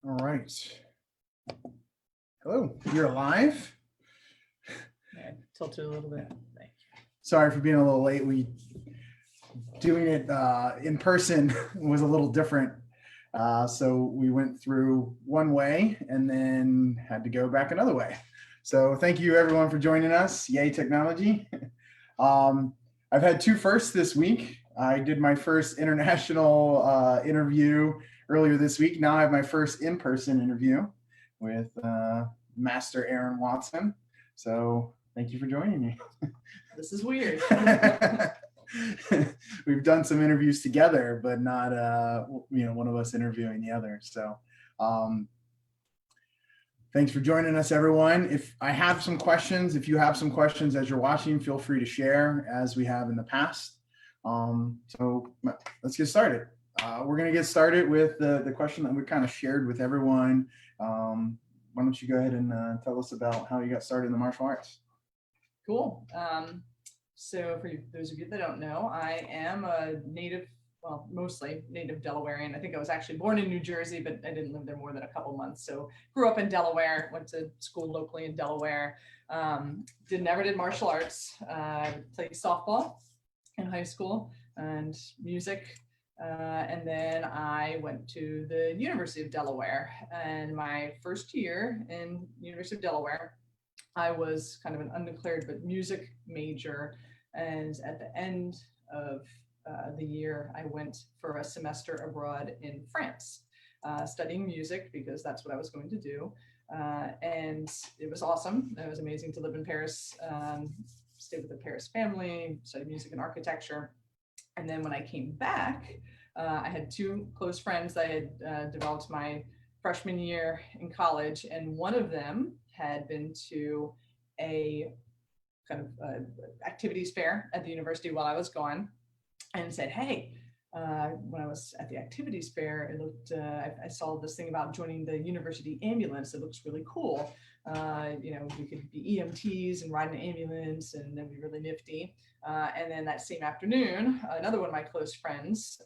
All right. Hello, you're live. Yeah, tilt it a little bit. Sorry for being a little late. Doing it in person was a little different. So we went through one way and then had to go back another way. So thank you everyone for joining us. Yay, technology. I've had two firsts this week. I did my first international interview earlier this week. Now I have my first in-person interview with Master Erin Watson. So thank you for joining me. This is weird. We've done some interviews together, but not one of us interviewing the other. So thanks for joining us, everyone. If I have some questions, if you have some questions as you're watching, feel free to share as we have in the past. So let's get started. We're going to get started with the question that we kind of shared with everyone. Why don't you go ahead and tell us about how you got started in the martial arts? Cool. So for those of you that don't know, I am a native, well, mostly native Delawarean. I think I was actually born in New Jersey, but I didn't live there more than a couple months. So grew up in Delaware, went to school locally in Delaware, never did martial arts, played softball in high school and music. And then I went to the University of Delaware, and my first year in University of Delaware, I was kind of an undeclared but music major, and at the end of the year, I went for a semester abroad in France, studying music because that's what I was going to do, and it was awesome. It was amazing to live in Paris, stay with the Paris family, study music and architecture, and then when I came back, I had two close friends I had developed my freshman year in college, and one of them had been to a kind of activities fair at the university while I was gone, and said, hey, when I was at the activities fair, it looked, I saw this thing about joining the university ambulance. It looks really cool. We could be EMTs and ride an ambulance, and that'd be really nifty. And then that same afternoon, another one of my close friends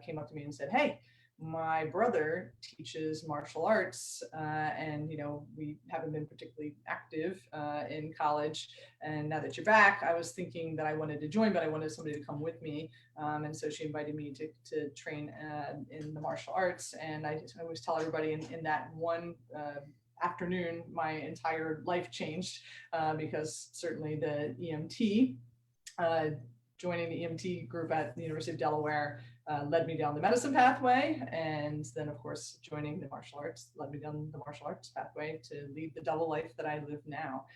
came up to me and said, hey, my brother teaches martial arts, and we haven't been particularly active in college. And now that you're back, I was thinking that I wanted to join, but I wanted somebody to come with me. And so she invited me to train in the martial arts. And I always tell everybody in that one afternoon, my entire life changed, because certainly the EMT, joining the EMT group at the University of Delaware led me down the medicine pathway, and then of course joining the martial arts led me down the martial arts pathway to lead the double life that I live now.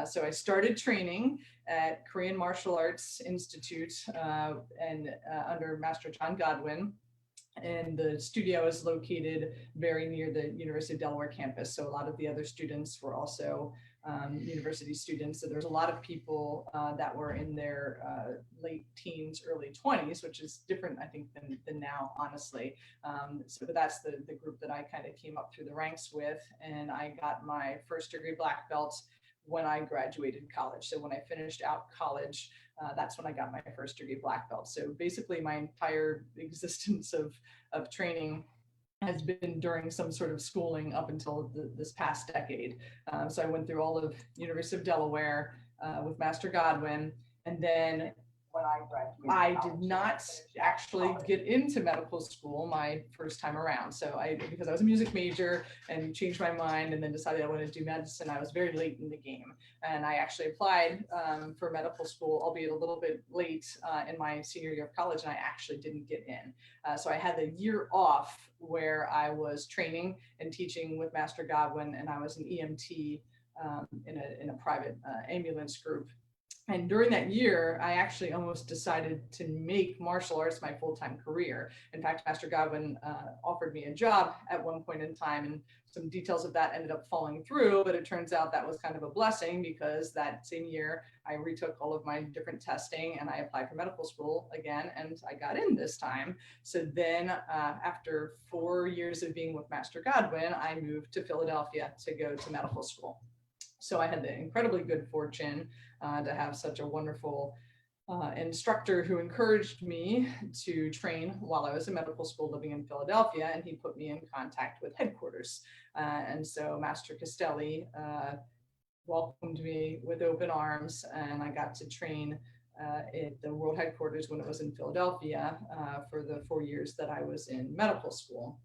So I started training at Korean Martial Arts Institute and under Master John Godwin, and the studio is located very near the University of Delaware campus. So a lot of the other students were also university students. So there's a lot of people that were in their late teens, early 20s, which is different, I think, than now, honestly. So that's the group that I kind of came up through the ranks with. And I got my first degree black belt when I graduated college. So when I finished out college, that's when I got my first degree black belt. So basically my entire existence of training has been during some sort of schooling up until this past decade. So I went through all of University of Delaware with Master Godwin, and then when I graduated, I did not actually get into medical school my first time around. So because I was a music major and changed my mind and then decided I wanted to do medicine, I was very late in the game. And I actually applied for medical school, albeit a little bit late in my senior year of college, and I actually didn't get in. So I had the year off where I was training and teaching with Master Godwin, and I was an EMT in a private ambulance group. And during that year, I actually almost decided to make martial arts my full-time career. In fact, Master Godwin offered me a job at one point in time, and some details of that ended up falling through, but it turns out that was kind of a blessing, because that same year I retook all of my different testing and I applied for medical school again, and I got in this time. So then after 4 years of being with Master Godwin, I moved to Philadelphia to go to medical school. So I had the incredibly good fortune to have such a wonderful instructor who encouraged me to train while I was in medical school living in Philadelphia, and he put me in contact with headquarters. And so Master Castelli welcomed me with open arms, and I got to train at the world headquarters when it was in Philadelphia for the 4 years that I was in medical school.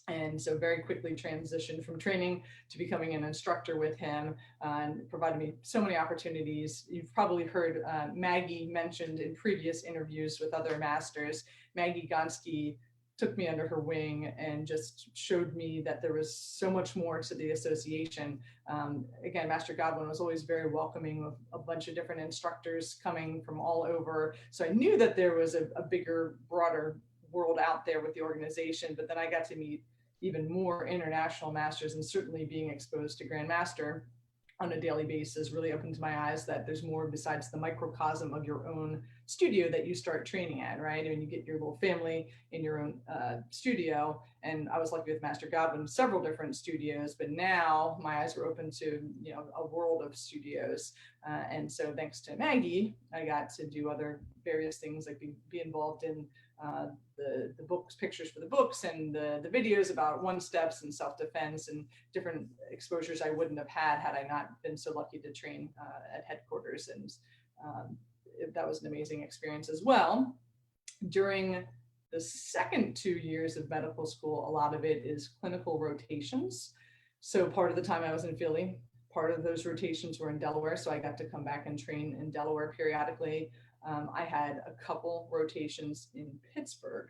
And so very quickly transitioned from training to becoming an instructor with him, and provided me so many opportunities. You've probably heard Maggie mentioned in previous interviews with other masters. Maggie Gonski took me under her wing and just showed me that there was so much more to the association. Again, Master Godwin was always very welcoming of a bunch of different instructors coming from all over. So I knew that there was a bigger, broader world out there with the organization, but then I got to meet even more international masters, and certainly being exposed to Grandmaster on a daily basis really opened my eyes that there's more besides the microcosm of your own studio that you start training at, right? And you get your little family in your own studio. And I was lucky with Master Godwin, several different studios, but now my eyes were open to, you know, a world of studios. And so thanks to Maggie, I got to do other various things, like be involved in the books, pictures for the books, and the videos about one steps and self-defense and different exposures I wouldn't have had I not been so lucky to train at headquarters. And that was an amazing experience as well. During the second 2 years of medical school, a lot of it is clinical rotations. So part of the time I was in Philly, part of those rotations were in Delaware. So I got to come back and train in Delaware periodically. I had a couple rotations in Pittsburgh.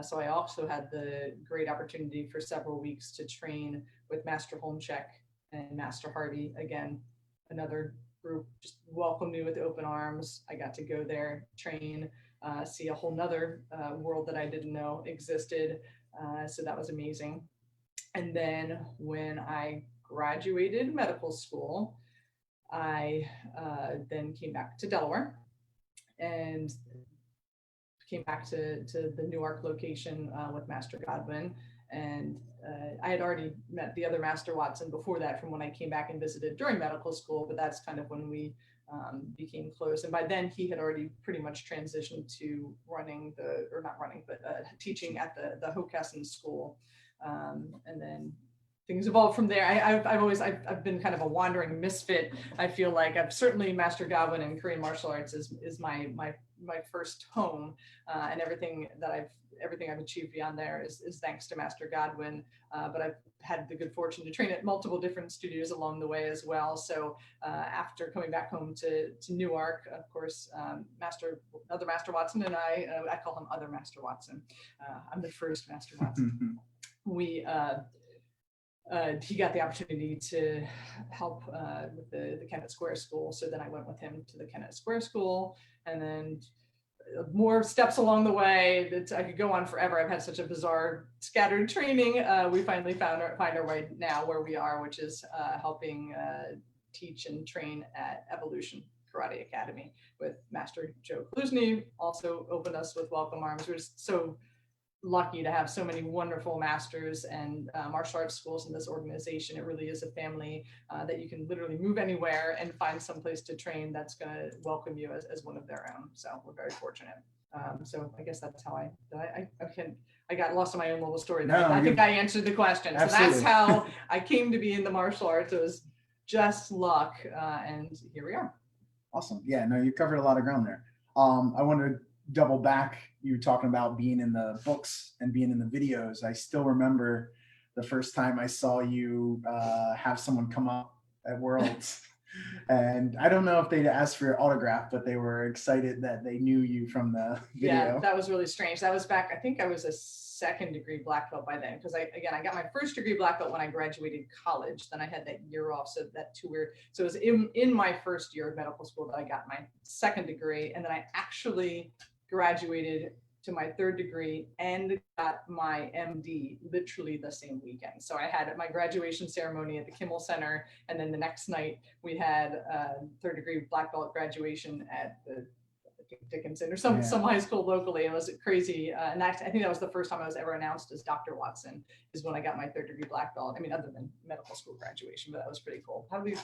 So I also had the great opportunity for several weeks to train with Master Holmcheck and Master Harvey. Again, another group just welcomed me with open arms. I got to go there, train, see a whole nother world that I didn't know existed. So that was amazing. And then when I graduated medical school, I then came back to Delaware and came back to the Newark location with Master Godwin. And I had already met the other Master Watson before that from when I came back and visited during medical school, but that's kind of when we became close. And by then he had already pretty much transitioned to teaching at the Hockessin School. And then things evolved from there. I've been kind of a wandering misfit. I feel like I've certainly Master Godwin and Korean martial arts is my first home, and everything I've achieved beyond there is thanks to Master Godwin. But I've had the good fortune to train at multiple different studios along the way as well. So after coming back home to Newark, of course, other Master Watson and I call him other Master Watson. I'm the first Master Watson. He got the opportunity to help with the Kennett Square School. So then I went with him to the Kennett Square School, and then more steps along the way that I could go on forever. I've had such a bizarre scattered training. We finally find our way now where we are, which is helping teach and train at Evolution Karate Academy with Master Joe Klusny. Also opened us with welcome arms. We're just so lucky to have so many wonderful masters and martial arts schools in this organization. It really is a family that you can literally move anywhere and find someplace to train that's going to welcome you as one of their own. So we're very fortunate. So I guess that's how I got lost in my own little story. No, I think I answered the question. Absolutely. So that's how I came to be in the martial arts. It was just luck, and here we are. Awesome. Yeah, no, you covered a lot of ground there. I wanted to double back. You were talking about being in the books and being in the videos. I still remember the first time I saw you have someone come up at Worlds. And I don't know if they'd asked for your autograph, but they were excited that they knew you from the video. Yeah, that was really strange. That was back, I think I was a second degree black belt by then, because I got my first degree black belt when I graduated college. Then I had that year off, so that too weird. So it was in my first year of medical school that I got my second degree, and then I actually graduated to my third degree and got my MD literally the same weekend. So I had my graduation ceremony at the Kimmel Center, and then the next night we had third degree black belt graduation at the Dickinson or some high school locally. It was crazy. And I think that was the first time I was ever announced as Dr. Watson, is when I got my 3rd-degree black belt. I mean, other than medical school graduation, but that was pretty cool. How do we,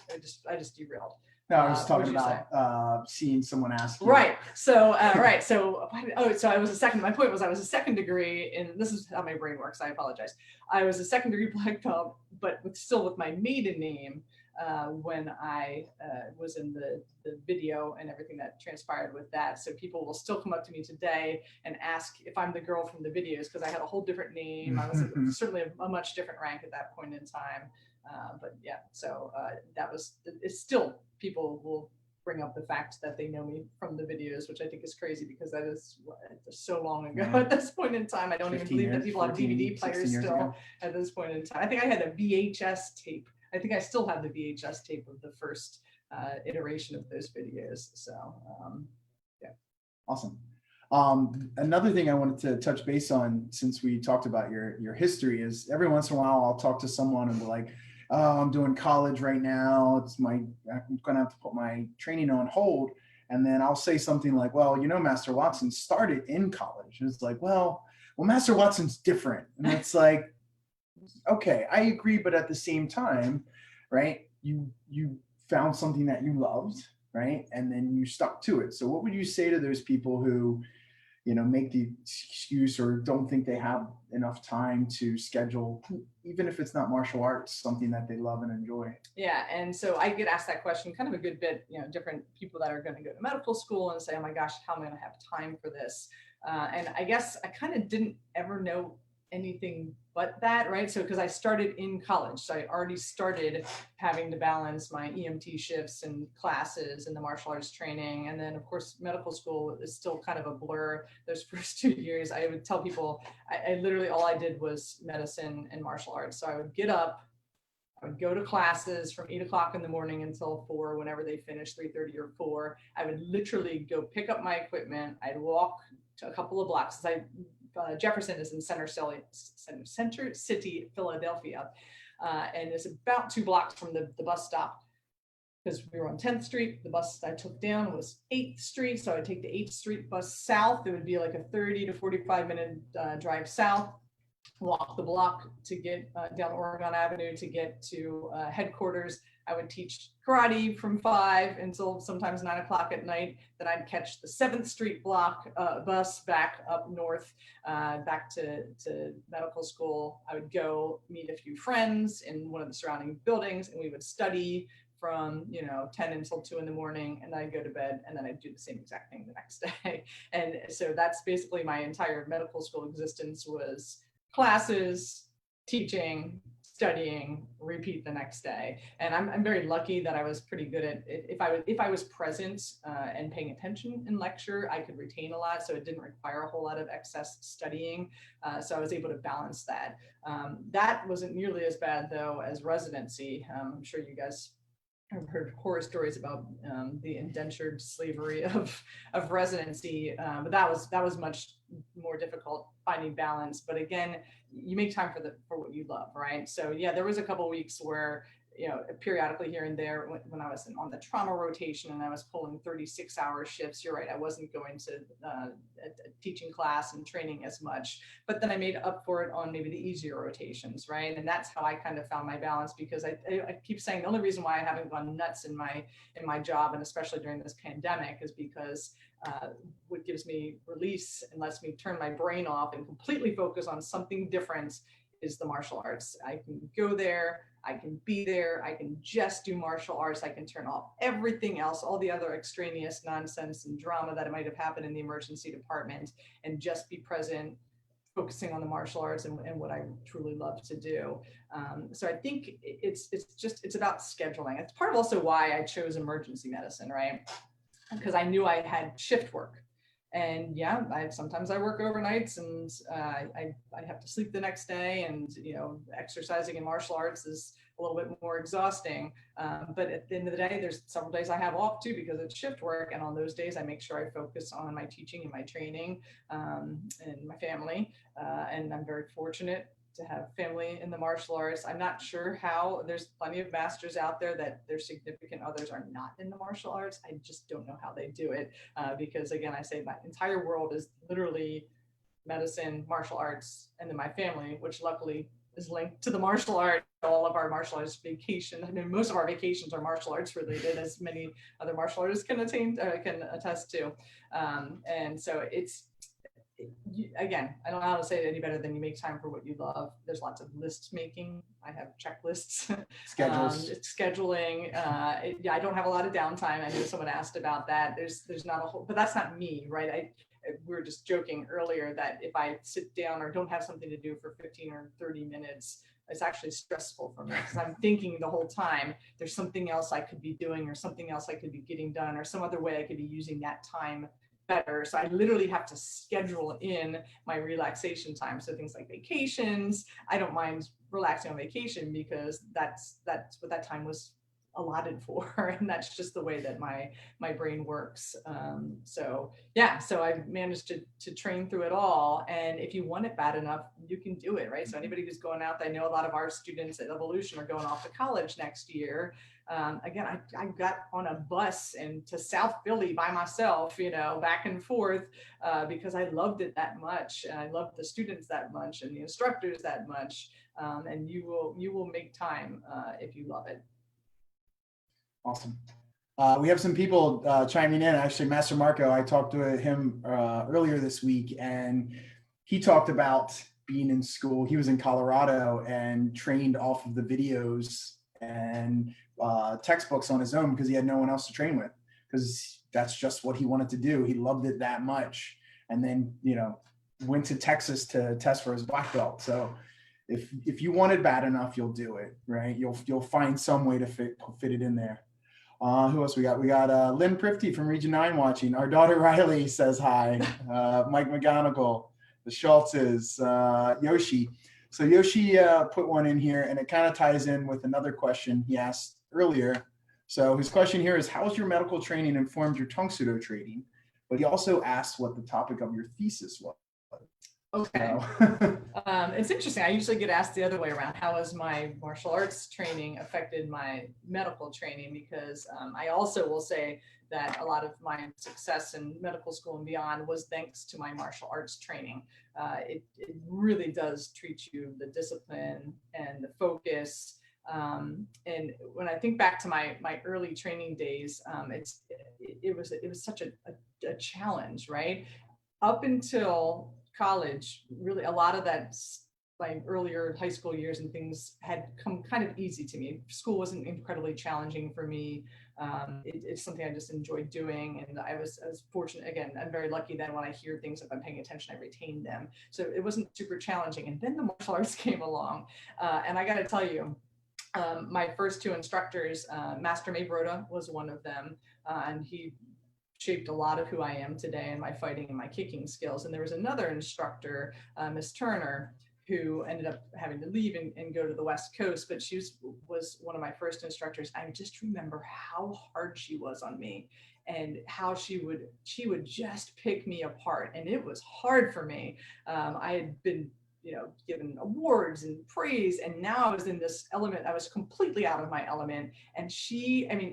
I just derailed. No, I was talking what'd you say? about seeing someone ask you. Right. So, right. So, so I was a second, my point was I was a 2nd degree, and this is how my brain works. I apologize. I was a 2nd-degree black belt, but still with my maiden name when I was in the video and everything that transpired with that. So people will still come up to me today and ask if I'm the girl from the videos, because I had a whole different name. I was certainly a much different rank at that point in time. But yeah, so that was, it's still, people will bring up the fact that they know me from the videos, which I think is crazy because that is so long ago at this point in time. I don't even believe that people have DVD players still at this point in time. I think I had a VHS tape. I think I still have the VHS tape of the first iteration of those videos. So yeah. Awesome. Another thing I wanted to touch base on, since we talked about your history, is every once in a while I'll talk to someone and be like, oh, I'm doing college right now. I'm gonna have to put my training on hold. And then I'll say something like, well, you know, Master Watson started in college. And it's like, well, Master Watson's different. And it's like, okay, I agree. But at the same time, right, you found something that you loved, right? And then you stuck to it. So what would you say to those people who, you know, make the excuse or don't think they have enough time to schedule, even if it's not martial arts, something that they love and enjoy? Yeah, and so I get asked that question kind of a good bit, you know, different people that are going to go to medical school and say, oh my gosh, how am I going to have time for this? And I guess I kind of didn't ever know anything but that, right? So because I started in college, so I already started having to balance my EMT shifts and classes and the martial arts training. And then of course, medical school is still kind of a blur. Those first 2 years, I would tell people, I literally, all I did was medicine and martial arts. So I would get up, I would go to classes from 8 o'clock in the morning until 4, whenever they finished, 3:30 or 4. I would literally go pick up my equipment. I'd walk to a couple of blocks. Jefferson is in Center City, Philadelphia, and it's about 2 blocks from the bus stop, because we were on 10th Street. The bus I took down was 8th Street, so I would take the 8th Street bus south. It would be like a 30 to 45 minute drive south, walk the block to get down Oregon Avenue to get to headquarters. I would teach karate from 5 until sometimes 9 o'clock at night. Then I'd catch the 7th Street block bus back up north, back to medical school. I would go meet a few friends in one of the surrounding buildings, and we would study from 10 until 2 in the morning, and then I'd go to bed, and then I'd do the same exact thing the next day. And so that's basically my entire medical school existence, was classes, teaching, studying, repeat the next day. And I'm very lucky that I was pretty good at it. If I was present and paying attention in lecture, I could retain a lot. So it didn't require a whole lot of excess studying. So I was able to balance that. That wasn't nearly as bad though as residency. I'm sure you guys I've heard horror stories about the indentured slavery of residency, but that was much more difficult, finding balance. But again, you make time for what you love, right? So yeah, there was a couple of weeks where, periodically here and there, when I was on the trauma rotation and I was pulling 36-hour shifts, you're right, I wasn't going to a teaching class and training as much, but then I made up for it on maybe the easier rotations, right? And that's how I kind of found my balance, because I keep saying the only reason why I haven't gone nuts in my job, and especially during this pandemic, is because what gives me release and lets me turn my brain off and completely focus on something different is the martial arts. I can go there, I can be there, I can just do martial arts, I can turn off everything else, all the other extraneous nonsense and drama that might have happened in the emergency department, and just be present, focusing on the martial arts and what I truly love to do. So I think it's about scheduling. It's part of also why I chose emergency medicine, right? Because I knew I had shift work. And yeah, sometimes I work overnights, and I have to sleep the next day, and exercising in martial arts is a little bit more exhausting. But at the end of the day, there's several days I have off too, because it's shift work. And on those days, I make sure I focus on my teaching and my training and my family. And I'm very fortunate to have family in the martial arts. I'm not sure how. There's plenty of masters out there that their significant others are not in the martial arts. I just don't know how they do it, because again, I say my entire world is literally medicine, martial arts, and then my family, which luckily is linked to the martial art. All of our martial arts vacation, I mean, most of our vacations are martial arts related, as many other martial artists can attest to. And so again, I don't know how to say it any better than you make time for what you love. There's lots of list making. I have checklists, Schedules. scheduling. Yeah, I don't have a lot of downtime. I know someone asked about that. There's not a whole, but that's not me, right? We were just joking earlier that if I sit down or don't have something to do for 15 or 30 minutes, it's actually stressful for me because I'm thinking the whole time there's something else I could be doing or something else I could be getting done or some other way I could be using that time better. So I literally have to schedule in my relaxation time. So things like vacations, I don't mind relaxing on vacation because that's what that time was allotted for, and that's just the way that my brain works. So yeah, so I managed to train through it all, and if you want it bad enough, you can do it, right? So anybody who's going out, I know a lot of our students at Evolution are going off to college next year. Again, I got on a bus and to South Philly by myself, back and forth, because I loved it that much, and I loved the students that much, and the instructors that much, and you will make time if you love it. Awesome. We have some people chiming in. Actually, Master Marco, I talked to him earlier this week, and he talked about being in school. He was in Colorado and trained off of the videos and textbooks on his own because he had no one else to train with, because that's just what he wanted to do. He loved it that much. And then, went to Texas to test for his black belt. So if you want it bad enough, you'll do it, right? You'll find some way to fit it in there. Who else we got? We got Lynn Prifty from Region 9 watching. Our daughter Riley says hi. Mike McGonigal, the Schultzes, Yoshi. So Yoshi put one in here, and it kind of ties in with another question he asked earlier. So his question here is, how has your medical training informed your Tang Soo Do training? But he also asked what the topic of your thesis was. Okay. It's interesting. I usually get asked the other way around. How has my martial arts training affected my medical training? Because I also will say that a lot of my success in medical school and beyond was thanks to my martial arts training. It really does teach you the discipline and the focus. And when I think back to my early training days, it was such a challenge, right? Up until college, really a lot of that, my earlier high school years and things had come kind of easy to me. School wasn't incredibly challenging for me. It's something I just enjoyed doing, and I was fortunate. Again, I'm very lucky that when I hear things, if I'm paying attention, I retain them. So it wasn't super challenging. And then the martial arts came along, and I got to tell you, my first two instructors, Master Maybroda was one of them, and he shaped a lot of who I am today and my fighting and my kicking skills. And there was another instructor, Miss Turner, who ended up having to leave and go to the West Coast, but she was one of my first instructors. I just remember how hard she was on me and how she would just pick me apart. And it was hard for me. I had been given awards and praise. And now I was in this element, I was completely out of my element. And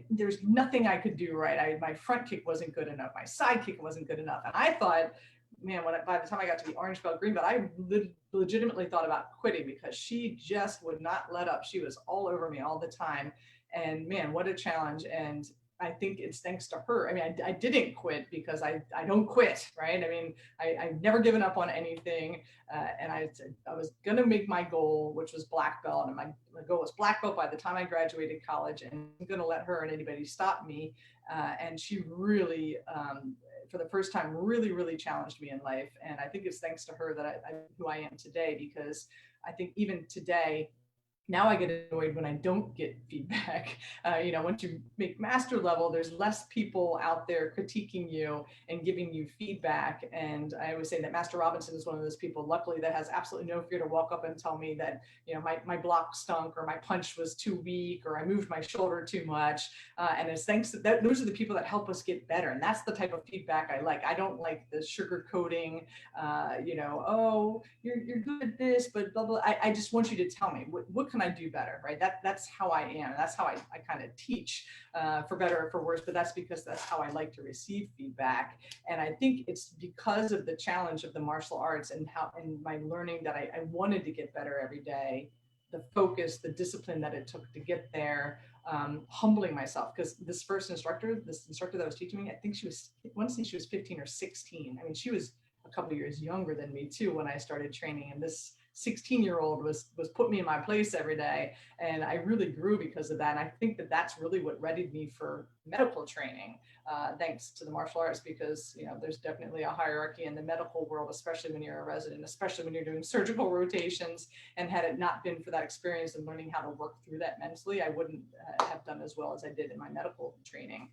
there's nothing I could do right. My front kick wasn't good enough. My side kick wasn't good enough. And I thought, man, by the time I got to the orange belt, green belt, I legitimately thought about quitting because she just would not let up. She was all over me all the time. And man, what a challenge. And I think it's thanks to her. I didn't quit because I don't quit, right? I've never given up on anything. And I was going to make my goal, which was black belt. And my goal was black belt by the time I graduated college. And I'm going to let her and anybody stop me. And she really, for the first time, really, really challenged me in life. And I think it's thanks to her that I'm who I am today, because I think even today, Now I get annoyed when I don't get feedback. Once you make master level, there's less people out there critiquing you and giving you feedback. And I always say that Master Robinson is one of those people, luckily, that has absolutely no fear to walk up and tell me that, my block stunk, or my punch was too weak, or I moved my shoulder too much. And it's thanks to that, those are the people that help us get better. And that's the type of feedback I like. I don't like the sugar coating, oh, you're good at this, but blah, blah. I just want you to tell me, what can I do better, right? That's how I am. That's how I kind of teach, for better or for worse, but that's because that's how I like to receive feedback. And I think it's because of the challenge of the martial arts and my learning that I wanted to get better every day, the focus, the discipline that it took to get there, humbling myself, because this instructor that was teaching me, I think I want to say she was 15 or 16. I mean, she was a couple of years younger than me too when I started training, and this 16-year-old was put me in my place every day, and I really grew because of that. And I think that that's really what readied me for medical training, thanks to the martial arts, because there's definitely a hierarchy in the medical world, especially when you're a resident, especially when you're doing surgical rotations. And had it not been for that experience and learning how to work through that mentally, I wouldn't have done as well as I did in my medical training.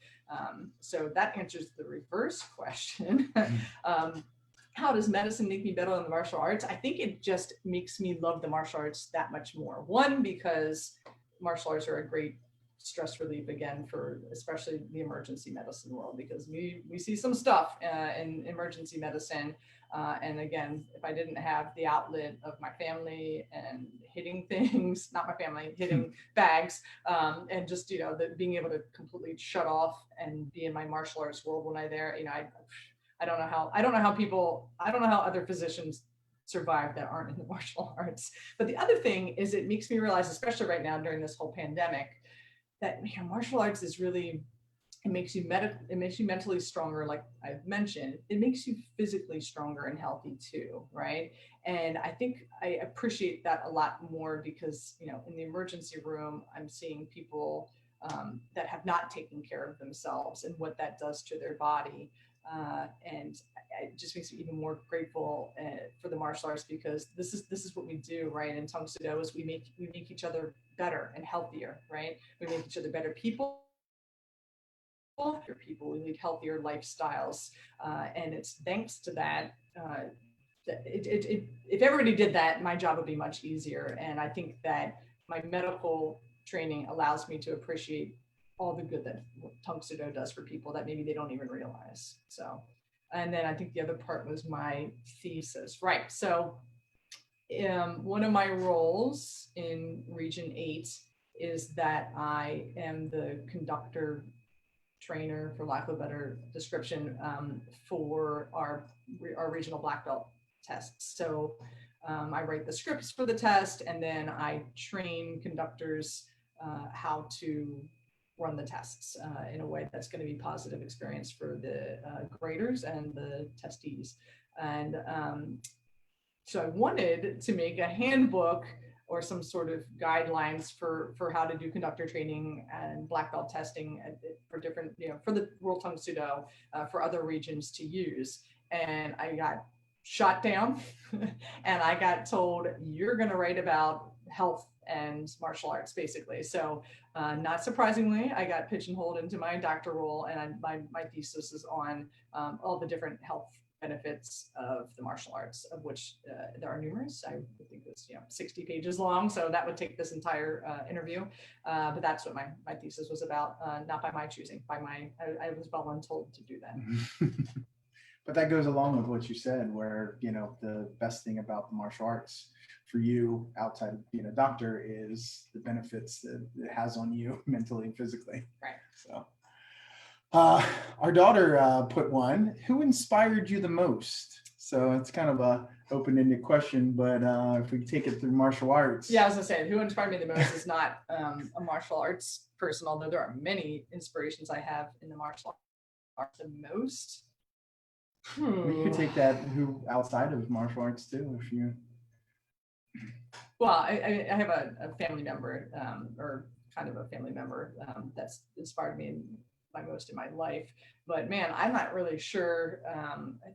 So that answers the reverse question. How does medicine make me better than the martial arts? I think it just makes me love the martial arts that much more. One, because martial arts are a great stress relief, again, for especially the emergency medicine world, because we see some stuff in emergency medicine. And again, if I didn't have the outlet of my family and hitting things, not my family, hitting bags, and just, being able to completely shut off and be in my martial arts world when I'm there, I don't know how other physicians survive that aren't in the martial arts. But the other thing is, it makes me realize, especially right now during this whole pandemic, that martial arts is really, it makes you mentally stronger, like I've mentioned. It makes you physically stronger and healthy too, right? And I think I appreciate that a lot more because, in the emergency room, I'm seeing people that have not taken care of themselves and what that does to their body. And it just makes me even more grateful for the martial arts, because this is what we do, right? In Tang Soo Do is we make each other better and healthier, right? We make each other better people. We lead healthier lifestyles, and it's thanks to that. If everybody did that, my job would be much easier. And I think that my medical training allows me to appreciate all the good that Tang Soo Do does for people that maybe they don't even realize. So, and then I think the other part was my thesis, right? So, one of my roles in Region 8 is that I am the conductor trainer, for lack of a better description, for our regional black belt tests. So I write the scripts for the test, and then I train conductors how to run the tests in a way that's going to be positive experience for the graders and the testees. And so I wanted to make a handbook or some sort of guidelines for how to do conductor training and black belt testing for different, for the World Tang Soo Do, for other regions to use. And I got shot down and I got told, you're going to write about health and martial arts, basically. So not surprisingly, I got pigeonholed into my doctor role, and my thesis is on all the different health benefits of the martial arts, of which there are numerous. I think it's 60 pages long, so that would take this entire interview. But that's what my thesis was about, not by my choosing. I was voluntold to do that. But that goes along with what you said, where the best thing about the martial arts for you outside of being a doctor is the benefits that it has on you mentally and physically. Right. So. Our daughter put one, who inspired you the most? So it's kind of a open-ended question, but if we take it through martial arts. Yeah, I was gonna say, who inspired me the most is not a martial arts person, although there are many inspirations I have in the martial arts. The most? You could take that who outside of martial arts too, if you. Well, I have a family member, or kind of a family member, that's inspired me by most in my life. But man, I'm not really sure.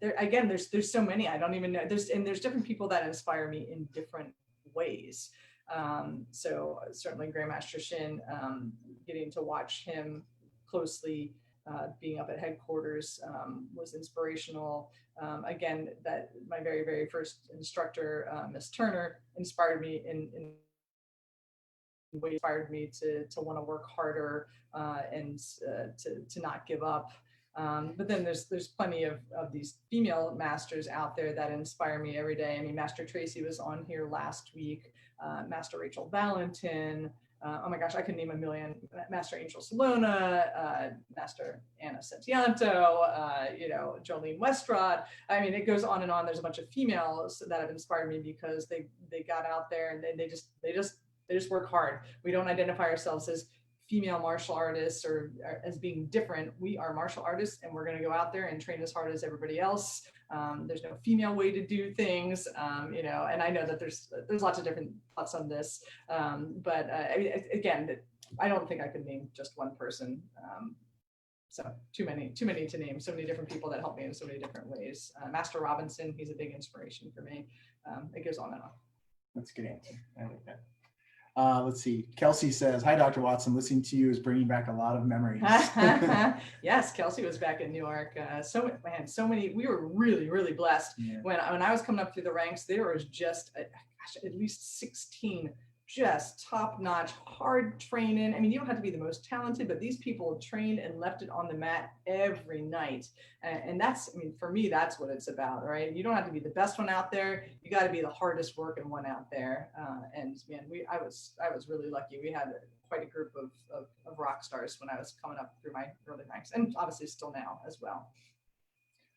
There's so many, I don't even know. There's different people that inspire me in different ways. So certainly Grandmaster Shin, getting to watch him closely, being up at headquarters, was inspirational. Again, that my very first instructor, Miss Turner, inspired me in inspired me to want to work harder, and to not give up. But then there's plenty of these female masters out there that inspire me every day. I mean, Master Tracy was on here last week, Master Rachel Valentin. Oh my gosh, I could name a million. Master Angel Salona, Master Anna Setianto, Jolene Westrod. I mean, it goes on and on. There's a bunch of females that have inspired me because they got out there and they just work hard. We don't identify ourselves as female martial artists or as being different. We are martial artists, and we're going to go out there and train as hard as everybody else. There's no female way to do things, and I know that there's lots of different thoughts on this, but again, I don't think I could name just one person. So too many to name. So many different people that help me in so many different ways. Master Robinson, he's a big inspiration for me. It goes on and on. That's a good answer. I like that. Let's see. Kelsey says, "Hi, Dr. Watson. Listening to you is bringing back a lot of memories." Yes, Kelsey was back in New York. So many. We were really blessed. Yeah. When I was coming up through the ranks, there was just at least 16 just top-notch, hard training. I mean, you don't have to be the most talented, but these people trained and left it on the mat every night. And that's, I mean, for me, that's what it's about, right? You don't have to be the best one out there. You got to be the hardest working one out there. And man, I was really lucky. We had quite a group of rock stars when I was coming up through my early ranks, and obviously still now as well.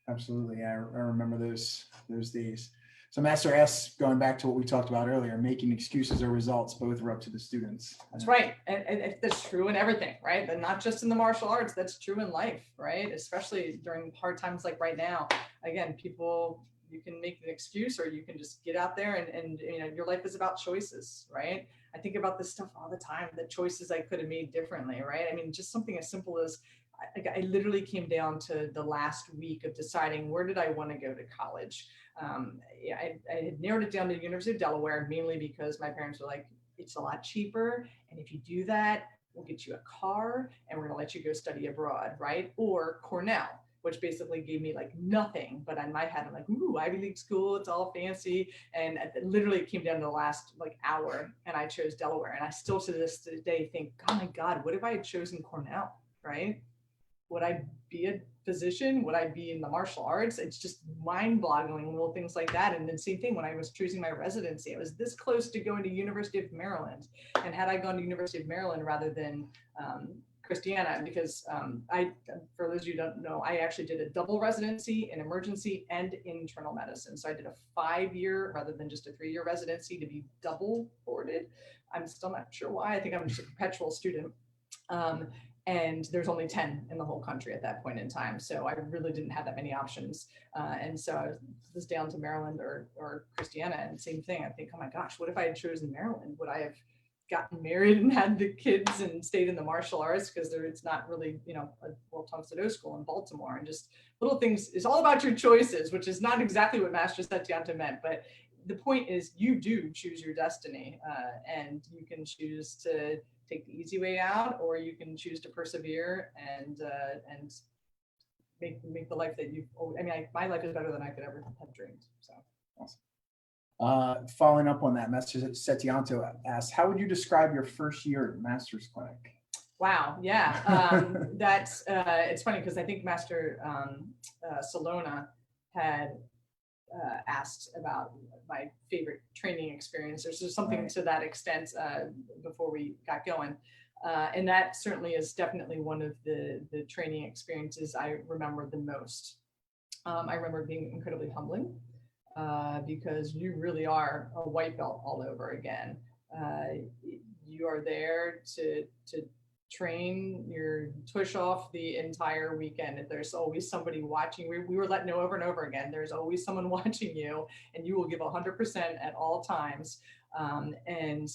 Absolutely. I remember those days. So Master S, going back to what we talked about earlier, making excuses or results, both are up to the students. That's right. And that's true in everything, right? And not just in the martial arts, that's true in life, right? Especially during hard times like right now. Again, you can make an excuse, or you can just get out there and your life is about choices, right? I think about this stuff all the time, the choices I could have made differently, right? I mean, just something as simple as I literally came down to the last week of deciding where did I want to go to college. I had narrowed it down to the University of Delaware, mainly because my parents were like, it's a lot cheaper. And if you do that, we'll get you a car and we're going to let you go study abroad, right? Or Cornell, which basically gave me like nothing. But in my head, I'm like, ooh, Ivy League school, it's all fancy. And it literally came down to the last like hour and I chose Delaware. And I still to this day think, oh my God, what if I had chosen Cornell, right? Would I be a physician? Would I be in the martial arts? It's just mind-boggling little things like that. And then same thing when I was choosing my residency, I was this close to going to University of Maryland. And had I gone to University of Maryland rather than Christiana, because for those of you who don't know, I actually did a double residency in emergency and internal medicine. So I did a 5-year rather than just a 3-year residency to be double boarded. I'm still not sure why. I think I'm just a perpetual student. And there's only 10 in the whole country at that point in time. So I really didn't have that many options. And so I was down to Maryland or Christiana, and same thing. I think, oh my gosh, what if I had chosen Maryland? Would I have gotten married and had the kids and stayed in the martial arts? Because it's not really, a Tang Soo Do school in Baltimore, and just little things. It's all about your choices, which is not exactly what Master Setianto meant, but the point is you do choose your destiny, and you can choose to take the easy way out, or you can choose to persevere and make the life that you've. My life is better than I could ever have dreamed. So awesome. Following up on that, Master Setianto asked, "How would you describe your first year at Master's Clinic?" Wow, yeah, that's it's funny because I think Master Salona had asked about my favorite training experience. There's something to that extent before we got going. And that certainly is definitely one of the training experiences I remember the most. I remember being incredibly humbling because you really are a white belt all over again. You are there to train your tush off the entire weekend. There's always somebody watching. We were let know over and over again, there's always someone watching you, and you will give 100% at all times. And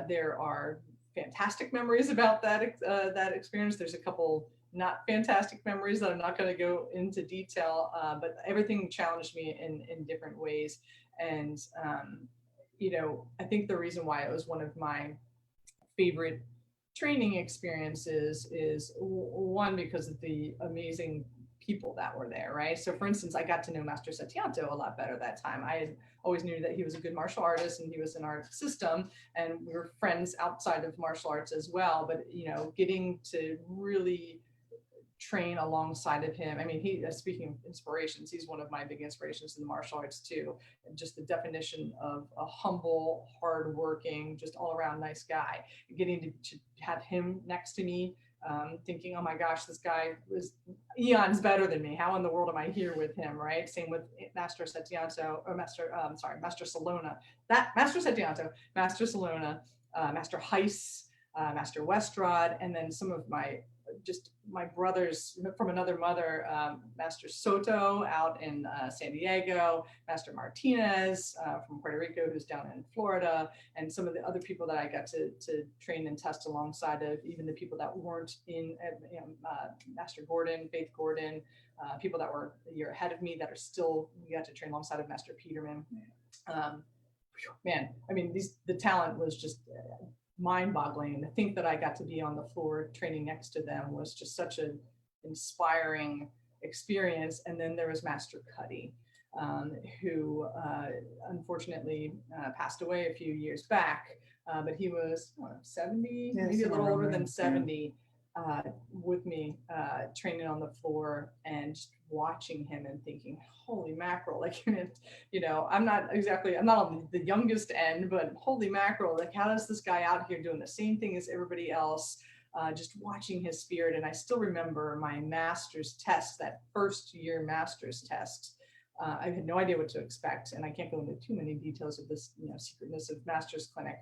there are fantastic memories about that experience. There's a couple not fantastic memories that I'm not going to go into detail, but everything challenged me in different ways. And I think the reason why it was one of my favorite training experiences is one, because of the amazing people that were there, right? So for instance, I got to know Master Satyanto a lot better that time. I always knew that he was a good martial artist and he was in our system, and we were friends outside of martial arts as well. But, getting to really train alongside of him. I mean, speaking of inspirations, he's one of my big inspirations in the martial arts too. And just the definition of a humble, hardworking, just all around nice guy. Getting to have him next to me, thinking, oh my gosh, this guy was eons better than me. How in the world am I here with him, right? Same with Master Satyanto, or Master Salona. Master Satyanto, Master Salona, Master Heiss, Master Westrod, and then some of my brothers from another mother, Master Soto out in San Diego, Master Martinez from Puerto Rico, who's down in Florida, and some of the other people that I got to train and test alongside of, even the people that weren't in, Master Gordon, Faith Gordon, people that were a year ahead of me that are still, we got to train alongside of Master Peterman. Man, I mean, the talent was just mind-boggling. And to think that I got to be on the floor training next to them was just such an inspiring experience. And then there was Master Cuddy, who unfortunately passed away a few years back, but he was 70, maybe a little older than 70, with me training on the floor, and just watching him and thinking, holy mackerel, like, I'm not on the youngest end, but holy mackerel, like, how does this guy out here doing the same thing as everybody else, just watching his spirit. And I still remember my master's test, that first year master's test. I had no idea what to expect, and I can't go into too many details of this, secretness of master's clinic,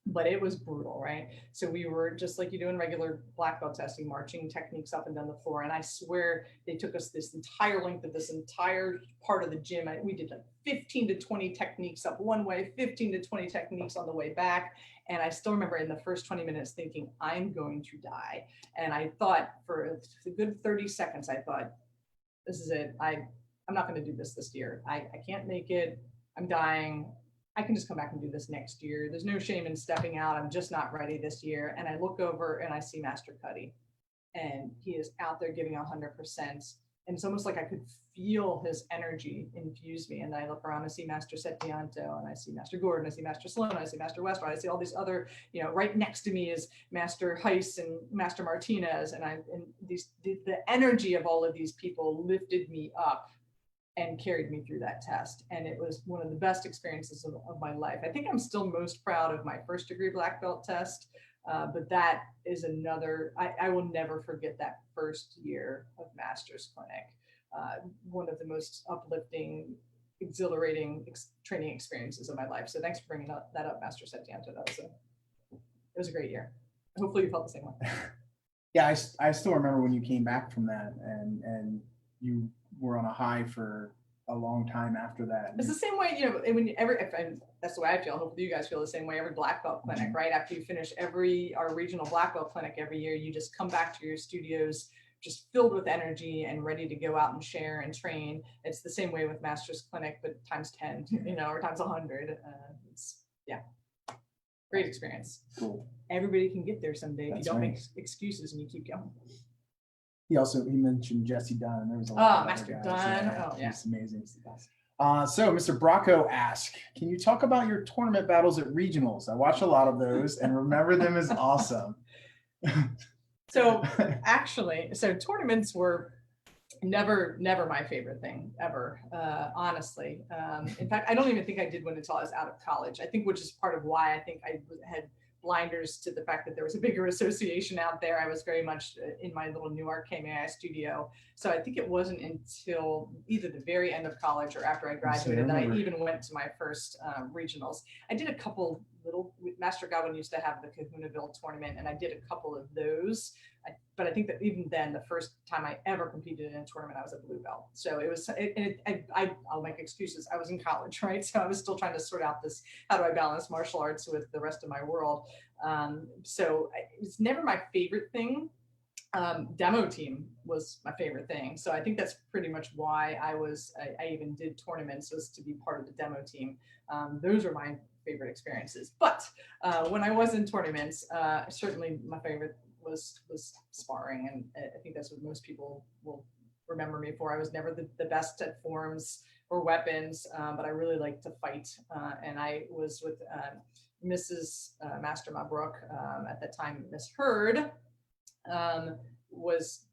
but it was brutal, right? So we were just like you do in regular black belt testing, marching techniques up and down the floor. And I swear they took us this entire length of this entire part of the gym. We did like 15 to 20 techniques up one way, 15 to 20 techniques on the way back. And I still remember in the first 20 minutes thinking, I'm going to die. And I thought for a good 30 seconds, I thought, this is it. I'm not going to do this year. I can't make it. I'm dying. I can just come back and do this next year. There's no shame in stepping out. I'm just not ready this year. And I look over and I see Master Cuddy, and he is out there giving 100%. And it's almost like I could feel his energy infuse me. And then I look around and see Master Satyanto, and I see Master Gordon, I see Master Sloan, I see Master Westrod, I see all these other, right next to me is Master Heiss and Master Martinez. And the energy of all of these people lifted me up and carried me through that test. And it was one of the best experiences of my life. I think I'm still most proud of my first degree black belt test, but that is another, I will never forget that first year of master's clinic. One of the most uplifting, exhilarating training experiences of my life. So thanks for bringing that up, Master Satyanto. It was a great year. Hopefully you felt the same way. Yeah, I still remember when you came back from that, and you were on a high for a long time after that. It's the same way, that's the way I feel. Hopefully you guys feel the same way. Every black belt clinic, right? After you finish our regional black belt clinic every year, you just come back to your studios just filled with energy and ready to go out and share and train. It's the same way with master's clinic, but times 10, or times 100. Great experience. Cool. Everybody can get there someday if That's you don't right. make excuses and you keep going. He mentioned Jesse Dunn, and there was a lot of Master other guys. Dunn. He's amazing. So Mr. Bracco asked, can you talk about your tournament battles at regionals? I watch a lot of those and remember them as awesome. So tournaments were never my favorite thing ever, honestly. In fact, I don't even think I did one until I was out of college. I think, which is part of why I think I had blinders to the fact that there was a bigger association out there. I was very much in my little Newark KMAI studio. So I think it wasn't until either the very end of college or after I graduated that I even went to my first regionals. I did a couple little, Master Godwin used to have the Kahunaville tournament, and I did a couple of those. But I think that even then, the first time I ever competed in a tournament, I was a blue belt. So it was, I'll make excuses. I was in college, right? So I was still trying to sort out this, how do I balance martial arts with the rest of my world? So it's never my favorite thing. Demo team was my favorite thing. So I think that's pretty much why I even did tournaments, was to be part of the demo team. Those are my favorite experiences. But when I was in tournaments, certainly my favorite was sparring, and I think that's what most people will remember me for. I was never the best at forms or weapons, but I really liked to fight. And I was with Mrs. Master Mabrook at that time. Miss Hurd was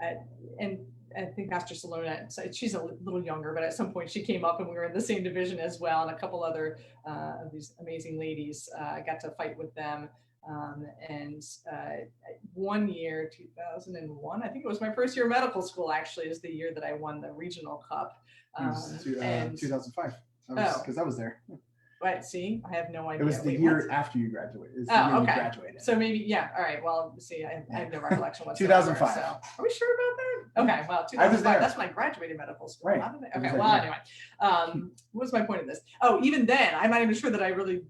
at, and I think Master Salona, she's a little younger, but at some point she came up and we were in the same division as well. And a couple other of these amazing ladies, I got to fight with them. And one year, 2001, I think it was my first year of medical school, actually, is the year that I won the regional cup. And 2005, because I was there. Right, see, I have no idea. It was the year after you graduated. It was the year you graduated. So maybe, yeah, all right. Well, see, I have no recollection whatsoever. 2005. So, are we sure about that? Okay, well, 2005. That's when I graduated medical school. Right. Okay, well, anyway, what was my point of this? Oh, even then, I'm not even sure that I really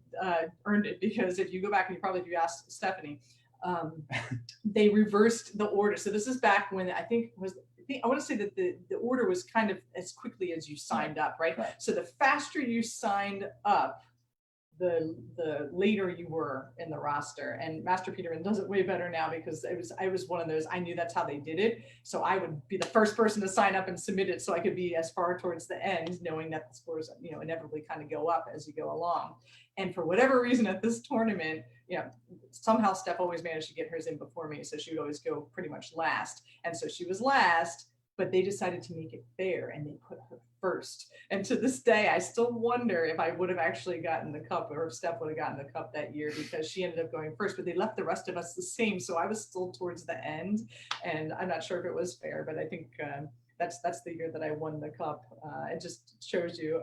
earned it, because if you go back and if you asked Stephanie, they reversed the order. So this is back when I want to say that the order was kind of as quickly as you signed up, right? So the faster you signed up, the later you were in the roster. And Master Peterman does it way better now, because I was one of those, I knew that's how they did it. So I would be the first person to sign up and submit it, so I could be as far towards the end, knowing that the scores, inevitably kind of go up as you go along. And for whatever reason at this tournament, somehow Steph always managed to get hers in before me. So she would always go pretty much last. And so she was last, but they decided to make it fair and they put her first. And to this day, I still wonder if I would have actually gotten the cup, or if Steph would have gotten the cup that year, because she ended up going first, but they left the rest of us the same. So I was still towards the end, and I'm not sure if it was fair, but I think that's the year that I won the cup. It just shows you,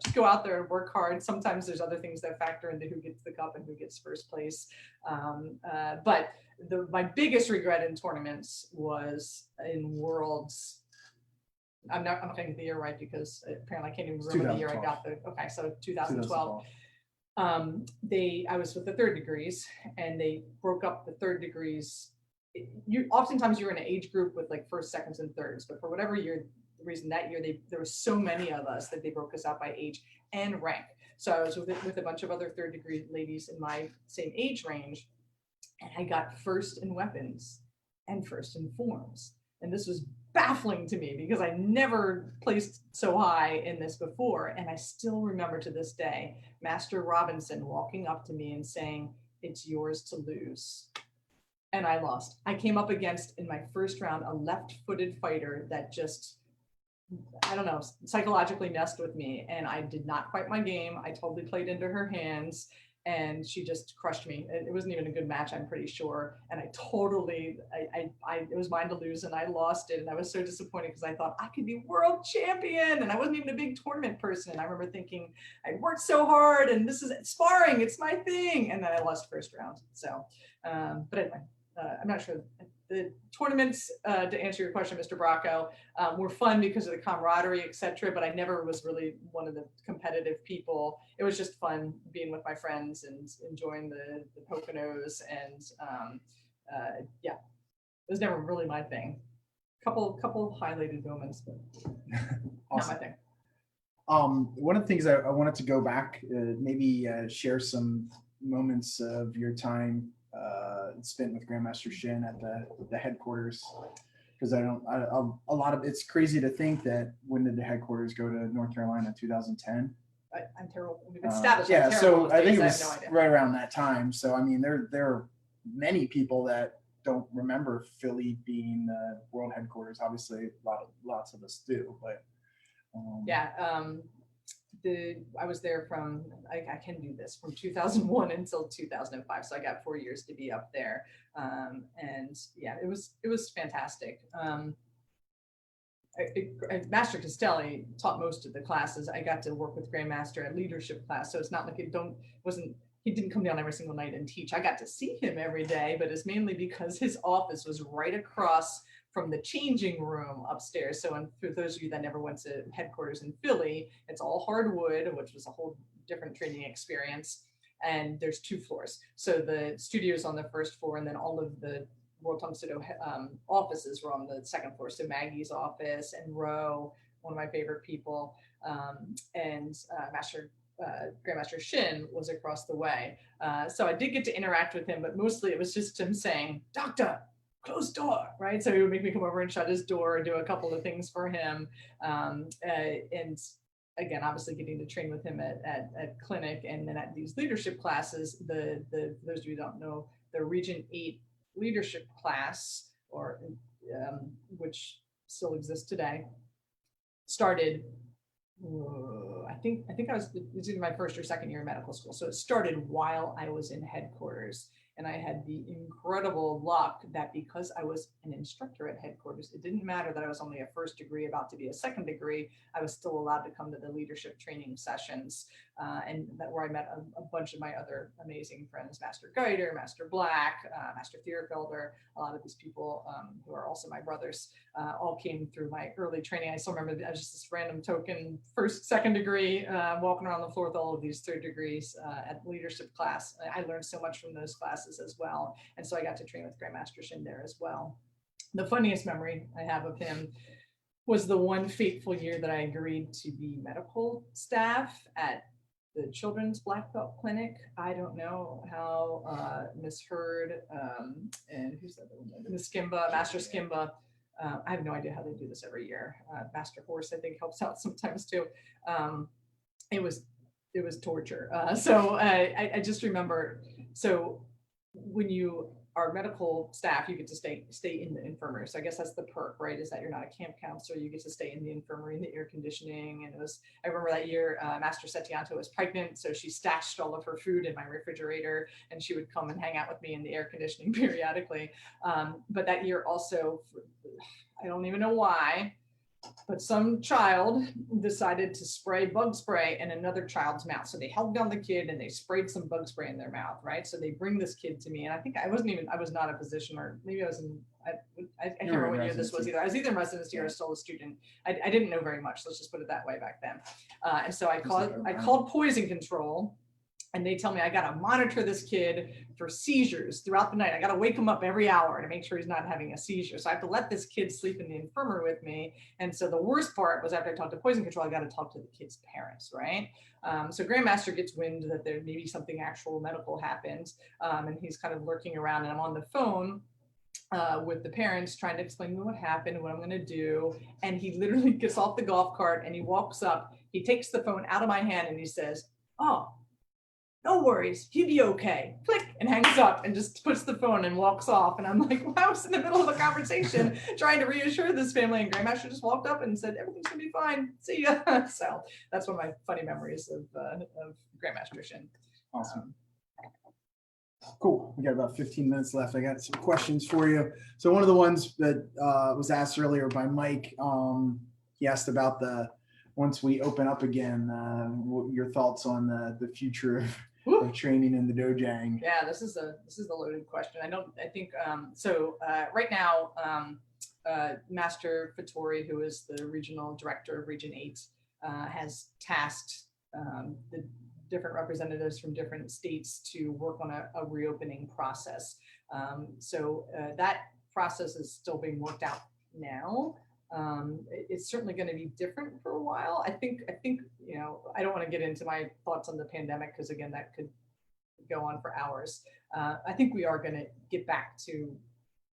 just go out there and work hard. Sometimes there's other things that factor into who gets the cup and who gets first place. But my biggest regret in tournaments was in Worlds. I'm getting the year right, because apparently I can't even remember the year I got so 2012. I was with the third degrees, and they broke up the third degrees. Oftentimes you're in an age group with like first, seconds, and thirds, but for whatever reason that year, there were so many of us that they broke us out by age and rank. So I was with a bunch of other third degree ladies in my same age range, and I got first in weapons and first in forms. And this was baffling to me, because I never placed so high in this before. And I still remember to this day, Master Robinson walking up to me and saying, "It's yours to lose." And I lost. I came up against, in my first round, a left-footed fighter that just, I don't know, psychologically messed with me. And I did not fight my game. I totally played into her hands, and she just crushed me. It wasn't even a good match, I'm pretty sure. And it was mine to lose, and I lost it. And I was so disappointed, because I thought I could be world champion. And I wasn't even a big tournament person. And I remember thinking, I worked so hard, and this is sparring, it's my thing. And then I lost first round. So, but anyway, I'm not sure. The tournaments, to answer your question, Mr. Bracco, were fun because of the camaraderie, etc. But I never was really one of the competitive people. It was just fun being with my friends and enjoying the Poconos, and it was never really my thing. Couple highlighted moments, but awesome. Not my thing. One of the things I wanted to go back, maybe share some moments of your time spent with Grandmaster Shin at the headquarters, because a lot of it's crazy to think that, when did the headquarters go to North Carolina? 2010. I'm terrible. We've established. So I think it was no right around that time. So there are many people that don't remember Philly being world headquarters. Obviously, lots of us do, but I was there from, I can do this, from 2001 until 2005. So I got 4 years to be up there. And yeah, it was fantastic. Master Castelli taught most of the classes. I got to work with Grandmaster at leadership class. So it's not like he didn't come down every single night and teach. I got to see him every day, but it's mainly because his office was right across from the changing room upstairs. So, and for those of you that never went to headquarters in Philly, it's all hardwood, which was a whole different training experience. And there's 2 floors. So the studio's on the first floor, and then all of the World Tang Soo Do offices were on the second floor. So Maggie's office and Ro, one of my favorite people, and Master Grandmaster Shin was across the way. So I did get to interact with him, but mostly it was just him saying, "Doctor, close door," right? So he would make me come over and shut his door and do a couple of things for him. And again, obviously getting to train with him at clinic and then at these leadership classes, the those of you who don't know, the Region 8 leadership class, or which still exists today, started I think it was either my first or second year in medical school. So it started while I was in headquarters. And I had the incredible luck that because I was an instructor at headquarters, it didn't matter that I was only a first degree about to be a second degree. I was still allowed to come to the leadership training sessions, and that where I met a bunch of my other amazing friends, Master Guider, Master Black, Master Thierfelder, a lot of these people who are also my brothers, all came through my early training. I still remember I was just this random token first, second degree, walking around the floor with all of these third degrees at leadership class. I learned so much from those classes as well. And so I got to train with Grandmaster Shin there as well. The funniest memory I have of him was the one fateful year that I agreed to be medical staff at the Children's Black Belt Clinic. I don't know how Miss Hurd and who's the other one? Miss Skimba, Master Skimba. I have no idea how they do this every year. Master Horse, I think, helps out sometimes too. It was torture. So I just remember, so when you are medical staff, you get to stay in the infirmary. So I guess that's the perk, right? Is that you're not a camp counselor, you get to stay in the infirmary in the air conditioning. And I remember that year, Master Setianto was pregnant, so she stashed all of her food in my refrigerator, and she would come and hang out with me in the air conditioning periodically. But that year also, I don't even know why, but some child decided to spray bug spray in another child's mouth. So they held down the kid and they sprayed some bug spray in their mouth, right? So they bring this kid to me, and I think I was not a physician, or maybe I was in, I can't remember what year this was either. I was either in residency or still a student. I didn't know very much. Let's just put it that way back then. And so I called poison control. And they tell me I got to monitor this kid for seizures throughout the night. I got to wake him up every hour to make sure he's not having a seizure. So I have to let this kid sleep in the infirmary with me. And so the worst part was after I talked to poison control, I got to talk to the kid's parents, right? So Grandmaster gets wind that there may be something actual medical happened. And he's kind of lurking around, and I'm on the phone with the parents trying to explain to me what happened, what I'm going to do. And he literally gets off the golf cart and he walks up, he takes the phone out of my hand and he says, "Oh, no worries, he'll be okay." Click, and hangs up and just puts the phone and walks off. And I'm like, well, I was in the middle of a conversation trying to reassure this family, and Grandmaster just walked up and said, "Everything's gonna be fine. See ya." So that's one of my funny memories of Grandmaster Shin. Awesome. Cool. We got about 15 minutes left. I got some questions for you. So one of the ones that was asked earlier by Mike, he asked about once we open up again, what your thoughts on the future of training in the dojang? Yeah, this is a loaded question. Right now, Master Fattori, who is the regional director of Region 8, has tasked the different representatives from different states to work on a reopening process. That process is still being worked out now. It's certainly going to be different for a while. I think, I don't want to get into my thoughts on the pandemic, because again, that could go on for hours. I think we are going to get back to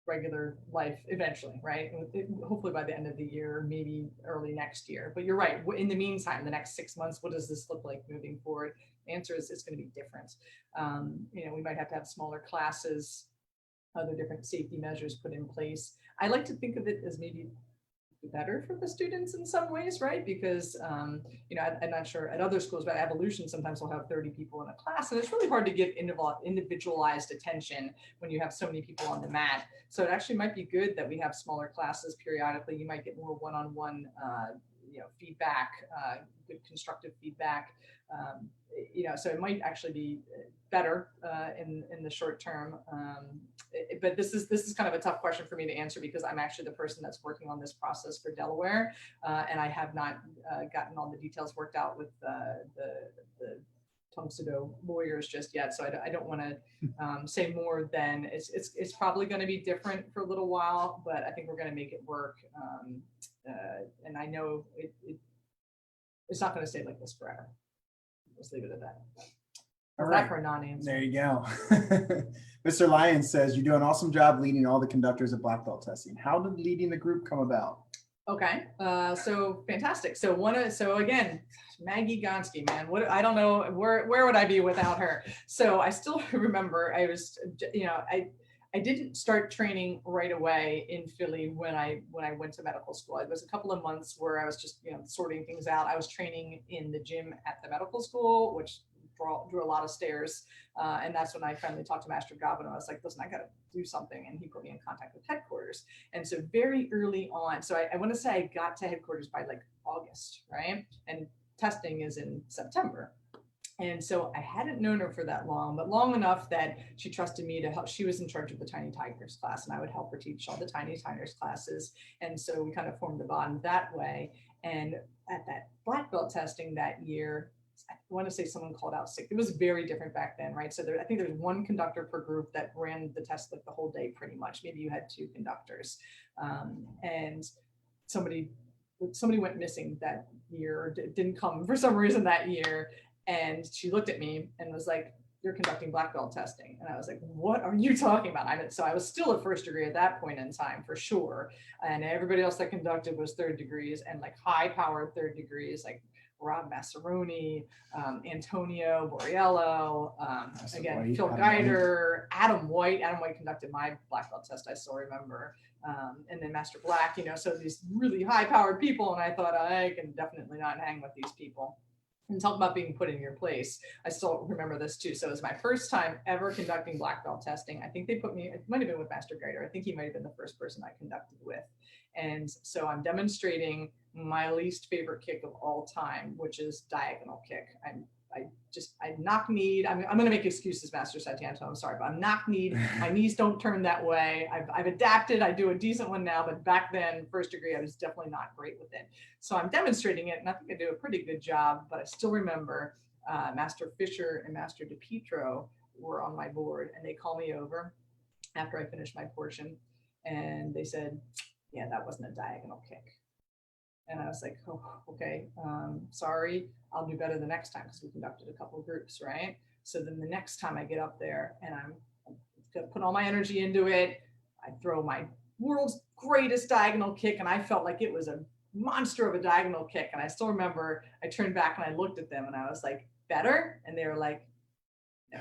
regular life eventually, right? Hopefully by the end of the year, maybe early next year. But you're right. In the meantime, the next 6 months, what does this look like moving forward? The answer is it's going to be different. We might have to have smaller classes, other different safety measures put in place. I like to think of it as maybe better for the students in some ways, right? Because, I'm not sure at other schools, but Evolution sometimes will have 30 people in a class, and it's really hard to give individualized attention when you have so many people on the mat. So it actually might be good that we have smaller classes periodically. You might get more one-on-one, feedback, good constructive feedback. So it might actually be better in the short term. But this is kind of a tough question for me to answer, because I'm actually the person that's working on this process for Delaware, and I have not gotten all the details worked out with the Tang Soo Do lawyers just yet. So I don't want to say more than it's probably going to be different for a little while, but I think we're going to make it work. And I know it's not going to stay like this forever. let's leave it at that. All How's right. that for a non-answer? There you go. Mr. Lyons says, you do an awesome job leading all the conductors at black belt testing. How did leading the group come about? Okay, so fantastic. So again, Maggie Gonski, man, what, I don't know, where would I be without her? So I still remember I was, I didn't start training right away in Philly when I went to medical school. It was a couple of months where I was just, sorting things out. I was training in the gym at the medical school, which drew a lot of stairs. And that's when I finally talked to Master Gavin. I was like, listen, I got to do something. And he put me in contact with headquarters. And so very early on, so I want to say I got to headquarters by like August, right? And testing is in September. And so I hadn't known her for that long, but long enough that she trusted me to help. She was in charge of the Tiny Tigers class, and I would help her teach all the Tiny Tigers classes. And so we kind of formed a bond that way. And at that black belt testing that year, I want to say someone called out sick. It was very different back then, right? So I think there was one conductor per group that ran the test like the whole day, pretty much. Maybe you had two conductors, and somebody went missing that year, or didn't come for some reason that year. And she looked at me and was like, "You're conducting black belt testing." And I was like, "What are you talking about?" So I was still a first degree at that point in time, for sure. And everybody else that conducted was third degrees, and like high powered third degrees, like Rob Massaroni, Antonio Borriello, again, White, Phil Geider, Adam White. Adam White conducted my black belt test, I still remember. And then Master Black, so these really high powered people. And I thought, I can definitely not hang with these people. And talk about being put in your place. I still remember this too. So it was my first time ever conducting black belt testing. I think they put me, it might have been with Master Geider. I think he might have been the first person I conducted with. And so I'm demonstrating my least favorite kick of all time, which is diagonal kick. I knock kneed. I'm going to make excuses, Master Satianto. I'm sorry, but I'm knock kneed. My knees don't turn that way. I've adapted. I do a decent one now, but back then, first degree, I was definitely not great with it. So I'm demonstrating it, and I think I do a pretty good job. But I still remember Master Fisher and Master DePietro were on my board, and they called me over after I finished my portion, and they said, "Yeah, that wasn't a diagonal kick." And I was like, "Oh, okay, sorry, I'll do better the next time," because we conducted a couple of groups, right? So then the next time I get up there and I'm gonna put all my energy into it, I throw my world's greatest diagonal kick, and I felt like it was a monster of a diagonal kick. And I still remember I turned back and I looked at them and I was like, "Better?" And they were like, "No."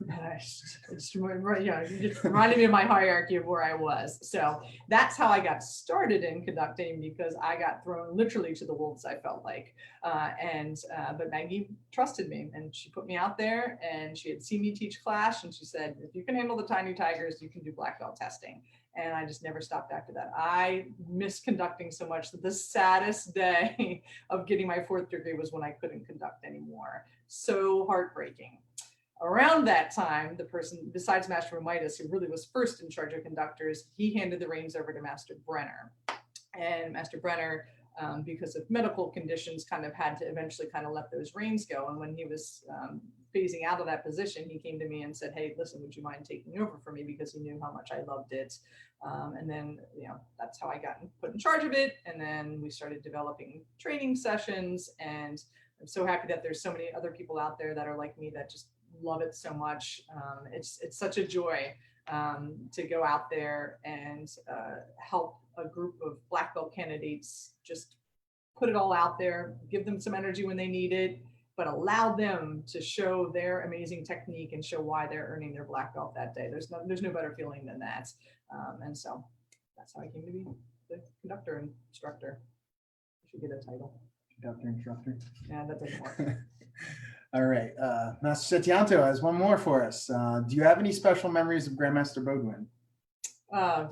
And just reminded me of my hierarchy of where I was. So that's how I got started in conducting, because I got thrown literally to the wolves, I felt like. But Maggie trusted me, and she put me out there, and she had seen me teach class, and she said, "If you can handle the Tiny Tigers, you can do black belt testing." And I just never stopped after that. I miss conducting so much that the saddest day of getting my fourth degree was when I couldn't conduct anymore. So heartbreaking. Around that time, the person besides Master Romitis, who really was first in charge of conductors, he handed the reins over to Master Brenner. And Master Brenner, because of medical conditions, kind of had to eventually kind of let those reins go. And when he was phasing out of that position, he came to me and said, "Hey, listen, would you mind taking over for me?" Because he knew how much I loved it. And then, that's how I got put in charge of it. And then we started developing training sessions. And I'm so happy that there's so many other people out there that are like me, that just love it so much. It's such a joy to go out there and help a group of black belt candidates, just put it all out there, give them some energy when they need it, but allow them to show their amazing technique and show why they're earning their black belt that day. There's no better feeling than that. And so that's how I came to be the conductor and instructor. I should get a title. Conductor, instructor. Yeah, that doesn't work. All right. Master Setianto has one more for us. Do you have any special memories of Grandmaster Bodwin?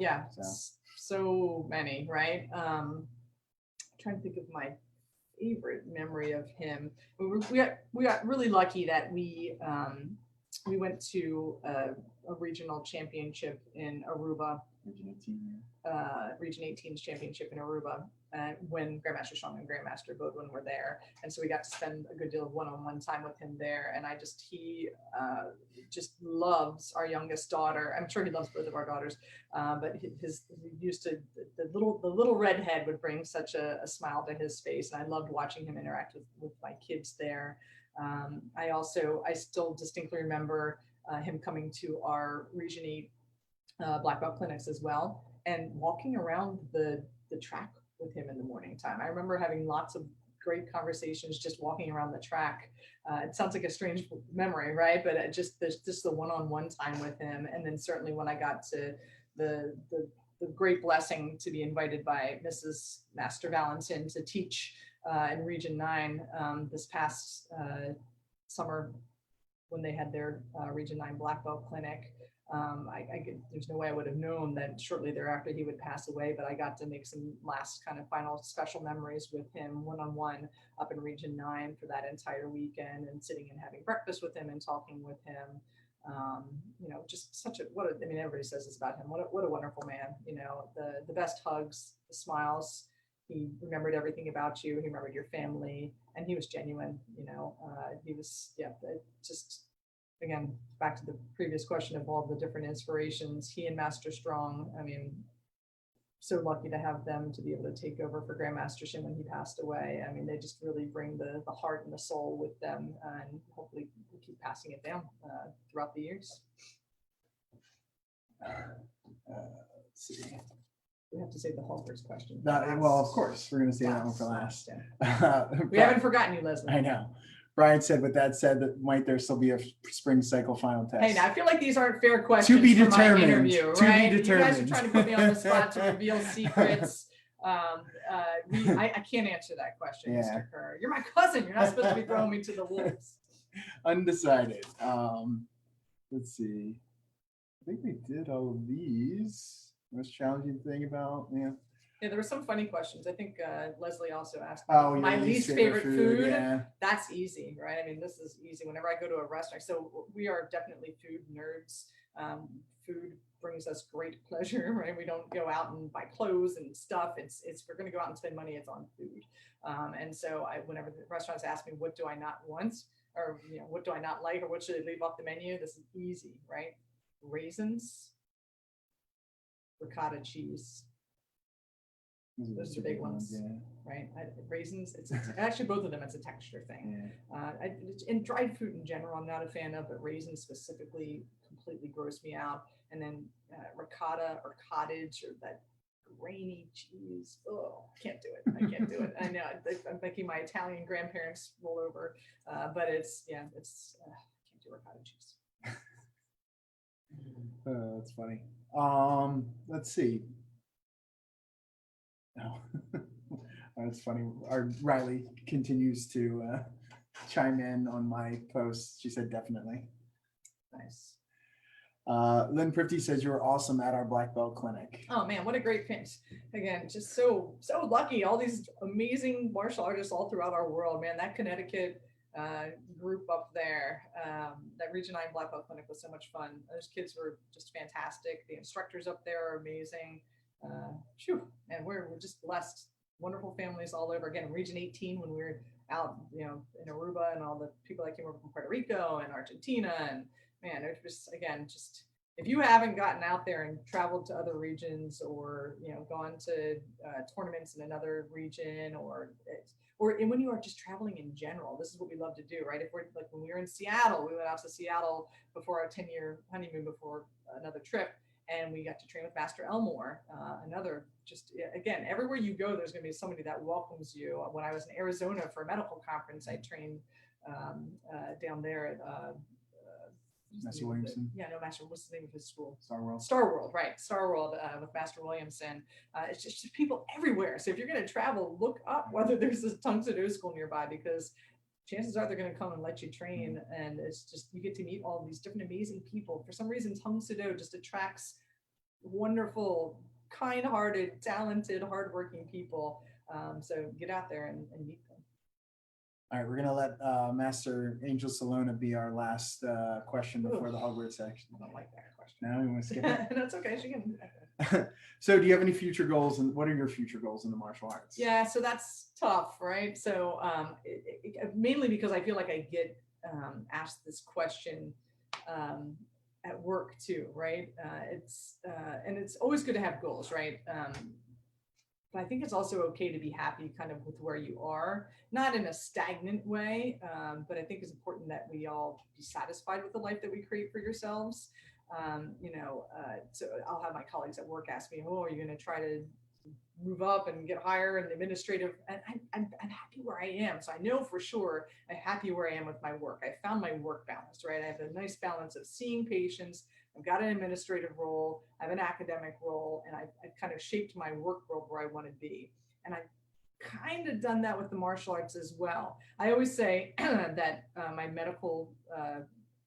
Yeah, so many, right? I'm trying to think of my favorite memory of him. We got really lucky that we went to a regional championship in Aruba, Region 18, Region 18's championship in Aruba, when Grandmaster Strong and Grandmaster Bodwin were there. And so we got to spend a good deal of one-on-one time with him there. And he just loves our youngest daughter. I'm sure he loves both of our daughters, but he used to, the little redhead would bring such a smile to his face. And I loved watching him interact with my kids there. I still distinctly remember him coming to our Region 8 black belt clinics as well, and walking around the track with him in the morning time. I remember having lots of great conversations just walking around the track. It sounds like a strange memory, right? But there's just the one-on-one time with him. And then certainly when I got to the great blessing to be invited by Mrs. Master Valentin to teach in Region 9 this past summer when they had their Region 9 black belt clinic. There's no way I would have known that shortly thereafter he would pass away, but I got to make some last kind of final special memories with him one-on-one up in Region 9 for that entire weekend, and sitting and having breakfast with him and talking with him. Just everybody says this about him. What a wonderful man. The best hugs, the smiles. He remembered everything about you. He remembered your family, and he was genuine. He was, just, again, back to the previous question of all the different inspirations. He and Master Strong, so lucky to have them to be able to take over for Grandmaster Shin when he passed away. They just really bring the heart and the soul with them, and hopefully we'll keep passing it down throughout the years. Let's see. We have to save the Halberts question. Well, of course, we're going to save that one for last. We haven't forgotten you, Leslie. I know. Brian said, with that said, that might there still be a spring cycle final test? Hey, now I feel like these aren't fair questions To be for determined. my interview, right? To be determined. You guys are trying to put me on the spot to reveal secrets. I can't answer that question, Yeah. Mr. Kerr. You're my cousin. You're not supposed to be throwing me to the wolves. Undecided. Let's see. I think we did all of these. Most challenging thing about, Yeah, there were some funny questions. I think Leslie also asked my least favorite food. Yeah. That's easy, right? This is easy. Whenever I go to a restaurant, so we are definitely food nerds. Food brings us great pleasure, right? We don't go out and buy clothes and stuff. It's we're going to go out and spend money. It's on food. And so whenever the restaurants ask me, what do I not want, or what do I not like, or what should I leave off the menu? This is easy, right? Raisins, ricotta cheese. Those are the big ones, right? Raisins, it's actually both of them. It's a texture thing. Yeah. And dried fruit in general, I'm not a fan of, but raisins specifically completely gross me out. And then ricotta or cottage or that grainy cheese. Oh, can't do it. I can't do it. I know I'm making my Italian grandparents roll over, but I can't do ricotta cheese. That's funny. Let's see. No, that's funny. Our Riley continues to chime in on my posts. She said definitely. Nice. Lynn Prifty says you were awesome at our black belt clinic. Oh man, what a great pinch. Again, just so lucky. All these amazing martial artists all throughout our world, man. That Connecticut group up there, that Region 9 black belt clinic was so much fun. Those kids were just fantastic. The instructors up there are amazing. And we're just blessed. Wonderful families all over. Again, Region 18 when we were out, in Aruba, and all the people that came over from Puerto Rico and Argentina, and man, it was just if you haven't gotten out there and traveled to other regions, or gone to tournaments in another region, or when you are just traveling in general, this is what we love to do, right? If we're like when we were in Seattle, we went out to Seattle before our 10-year honeymoon, before another trip. And we got to train with Master Elmore, again, everywhere you go, there's going to be somebody that welcomes you. When I was in Arizona for a medical conference, I trained down there at Master Williamson. Master, what's the name of his school? Star World. Star World, right. Star World with Master Williamson. It's just people everywhere. So if you're going to travel, look up whether there's a Tang Soo Do school nearby, because chances are they're going to come and let you train, and it's just you get to meet all these different amazing people. For some reason, Tang Soo Do just attracts wonderful, kind-hearted, talented, hardworking people. So get out there and meet them. All right, we're going to let Master Angel Salona be our last question before the Hogwarts section. I don't like that question. question. Now you want to skip it? That's okay. She can. So do you have any future goals, and what are your future goals in the martial arts? Yeah, so that's tough, right? So mainly because I feel like I get asked this question at work too, right? And it's always good to have goals, right? But I think it's also okay to be happy kind of with where you are, not in a stagnant way, but I think it's important that we all be satisfied with the life that we create for yourselves. So I'll have my colleagues at work ask me, "Oh, are you going to try to move up and get higher in administrative?" And I'm happy where I am. So I know for sure I'm happy where I am with my work. I found my work balance, right? I have a nice balance of seeing patients. I've got an administrative role, I have an academic role, and I've kind of shaped my work world where I want to be. And I've kind of done that with the martial arts as well. I always say that my medical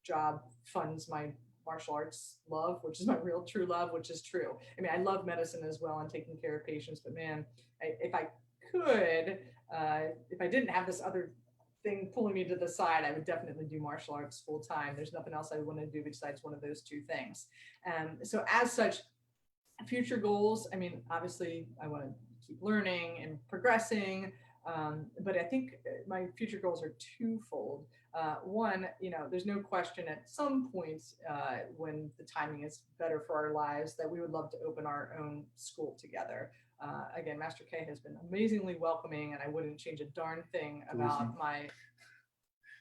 job funds my martial arts love, which is my real true love, which is true. I mean, I love medicine as well and taking care of patients, but man, if I could, if I didn't have this other thing pulling me to the side, I would definitely do martial arts full time. There's nothing else I want to do besides one of those two things. So as such, future goals, I mean, obviously I want to keep learning and progressing. But I think my future goals are twofold. One, there's no question at some point when the timing is better for our lives that we would love to open our own school together. Again, Master K has been amazingly welcoming, and I wouldn't change a darn thing about my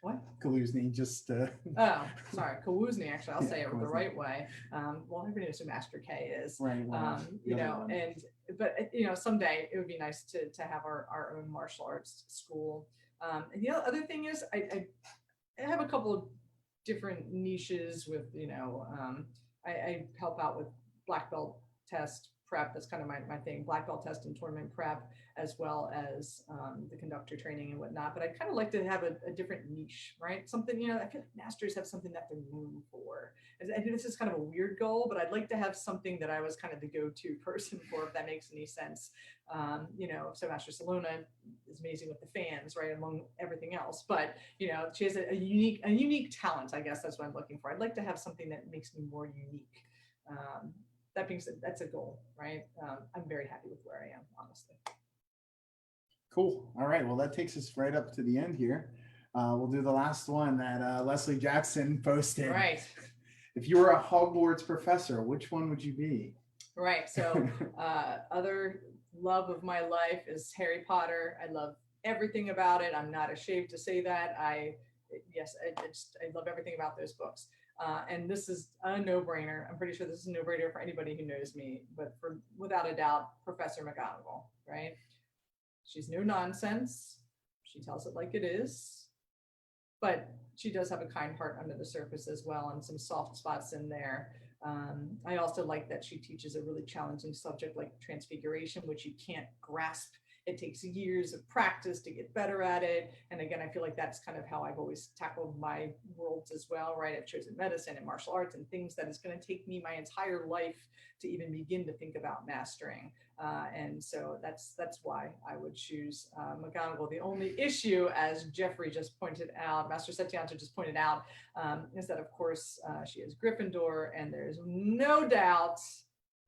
what? Kaluzny, just Oh, sorry, Kawuzni. Actually, I'll say it the Kawuzni. right way. Well, everybody knows who Master K is. right. Well, But someday it would be nice to have our own martial arts school. And the other thing is, I have a couple of different niches with, I help out with black belt test prep. That's kind of my thing, black belt test and tournament prep, as well as the conductor training and whatnot. But I kind of like to have a different niche, right? Something, I feel like masters have something that they're known for. And I think this is kind of a weird goal, but I'd like to have something that I was kind of the go-to person for, if that makes any sense. So Master Salona is amazing with the fans, right, among everything else. But she has a unique talent. I guess that's what I'm looking for. I'd like to have something that makes me more unique. That being said, that's a goal, right? I'm very happy with where I am, honestly. Cool. All right. Well, that takes us right up to the end here. We'll do the last one that Leslie Jackson posted. Right. If you were a Hogwarts professor, which one would you be? Right. So other love of my life is Harry Potter. I love everything about it. I'm not ashamed to say that. I love everything about those books. And this is a no-brainer. I'm pretty sure this is a no-brainer for anybody who knows me, but without a doubt, Professor McGonagall, right? She's no nonsense. She tells it like it is, but she does have a kind heart under the surface as well, and some soft spots in there. I also like that she teaches a really challenging subject like transfiguration, which you can't grasp. It takes years of practice to get better at it. And again, I feel like that's kind of how I've always tackled my worlds as well, right? I've chosen medicine and martial arts and things that is going to take me my entire life to even begin to think about mastering. And so that's why I would choose McGonagall. The only issue, as Jeffrey just pointed out, Master Setyanto just pointed out, is that of course she is Gryffindor, and there's no doubt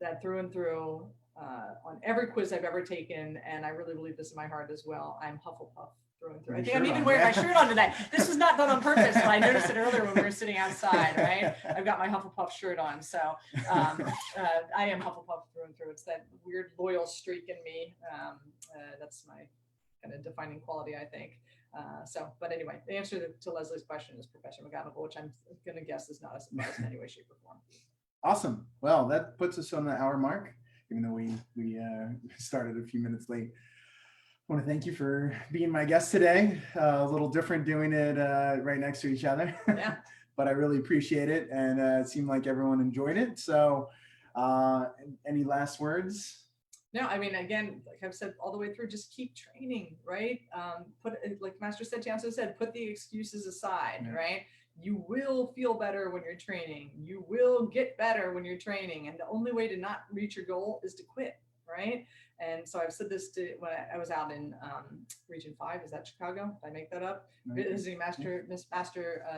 that through and through, on every quiz I've ever taken, and I really believe this in my heart as well, I'm Hufflepuff through and through. I think I'm even wearing my shirt on today. This was not done on purpose, but I noticed it earlier when we were sitting outside, right? I've got my Hufflepuff shirt on. So I am Hufflepuff through and through. It's that weird loyal streak in me. That's my kind of defining quality, I think. But anyway, the answer to Leslie's question is Professor McGonagall, which I'm going to guess is not a surprise in any way, shape, or form. Awesome. Well, that puts us on the hour mark, even though we started a few minutes late. I want to thank you for being my guest today. A little different doing it right next to each other. Yeah. But I really appreciate it, and it seemed like everyone enjoyed it. So any last words? No, I mean, again, like I've said all the way through, just keep training, right? Like Master Setyanto said, put the excuses aside, right? You will feel better when you're training. You will get better when you're training. And the only way to not reach your goal is to quit, right? And so I've said this when I was out in Region 5, is that Chicago? Did I make that up? Visiting Master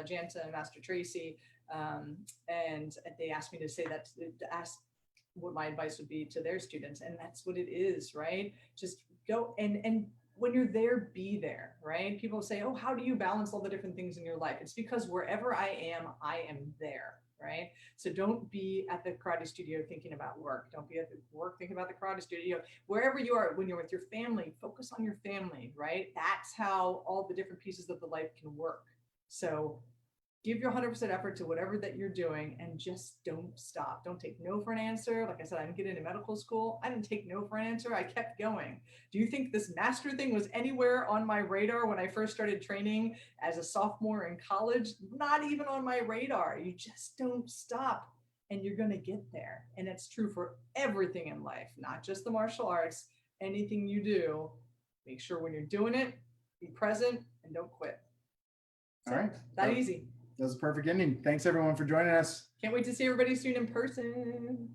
Janta and Master Tracy. And they asked me to say that, to ask what my advice would be to their students. And that's what it is, right? Just go and when you're there, be there, right? People say, oh, how do you balance all the different things in your life? It's because wherever I am there, right? So don't be at the karate studio thinking about work. Don't be at the work thinking about the karate studio. Wherever you are, when you're with your family, focus on your family, right? That's how all the different pieces of the life can work. So give your 100% effort to whatever that you're doing and just don't stop. Don't take no for an answer. Like I said, I didn't get into medical school. I didn't take no for an answer. I kept going. Do you think this master thing was anywhere on my radar when I first started training as a sophomore in college? Not even on my radar. You just don't stop and you're going to get there. And it's true for everything in life, not just the martial arts. Anything you do, make sure when you're doing it, be present and don't quit. All right. That easy. That was a perfect ending. Thanks everyone for joining us. Can't wait to see everybody soon in person.